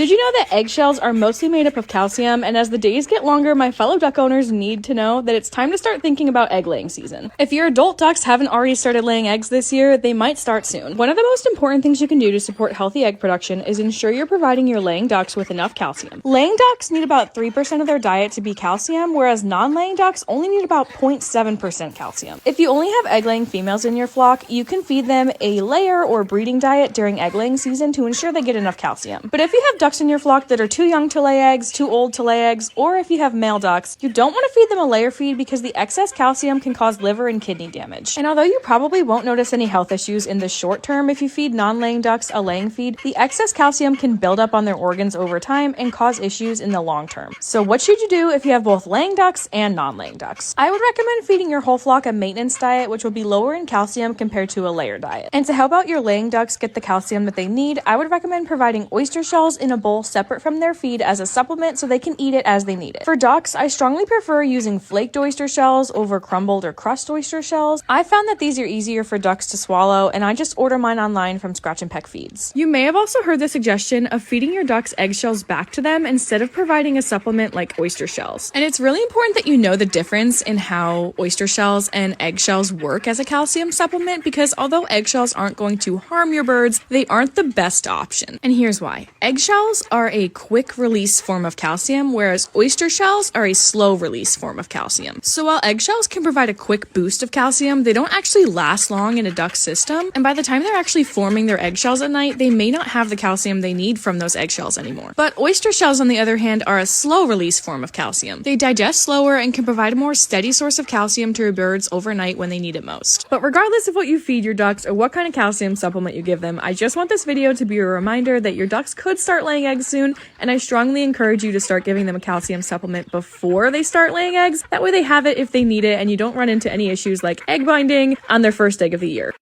Did you know that eggshells are mostly made up of calcium, and as the days get longer, my fellow duck owners need to know that it's time to start thinking about egg laying season. If your adult ducks haven't already started laying eggs this year, they might start soon. One of the most important things you can do to support healthy egg production is ensure you're providing your laying ducks with enough calcium. Laying ducks need about 3% of their diet to be calcium, whereas non-laying ducks only need about 0.7% calcium. If you only have egg-laying females in your flock, you can feed them a layer or breeding diet during egg-laying season to ensure they get enough calcium. But if you have ducks in your flock that are too young to lay eggs, too old to lay eggs, or if you have male ducks, you don't want to feed them a layer feed because the excess calcium can cause liver and kidney damage. And although you probably won't notice any health issues in the short term if you feed non-laying ducks a laying feed, the excess calcium can build up on their organs over time and cause issues in the long term. So what should you do if you have both laying ducks and non-laying ducks? I would recommend feeding your whole flock a maintenance diet, which will be lower in calcium compared to a layer diet. And to help out your laying ducks get the calcium that they need, I would recommend providing oyster shells in a bowl separate from their feed as a supplement so they can eat it as they need it. For ducks, I strongly prefer using flaked oyster shells over crumbled or crushed oyster shells. I found that these are easier for ducks to swallow, and I just order mine online from Scratch and Peck Feeds. You may have also heard the suggestion of feeding your ducks eggshells back to them instead of providing a supplement like oyster shells. And it's really important that you know the difference in how oyster shells and eggshells work as a calcium supplement, because although eggshells aren't going to harm your birds, they aren't the best option. And here's why. Eggshells are a quick release form of calcium, whereas oyster shells are a slow release form of calcium. So while eggshells can provide a quick boost of calcium, they don't actually last long in a duck's system, and by the time they're actually forming their eggshells at night, they may not have the calcium they need from those eggshells anymore. But oyster shells, on the other hand, are a slow release form of calcium. They digest slower and can provide a more steady source of calcium to your birds overnight when they need it most. But regardless of what you feed your ducks or what kind of calcium supplement you give them, I just want this video to be a reminder that your ducks could start laying eggs soon, and I strongly encourage you to start giving them a calcium supplement before they start laying eggs. That way they have it if they need it and you don't run into any issues like egg binding on their first egg of the year.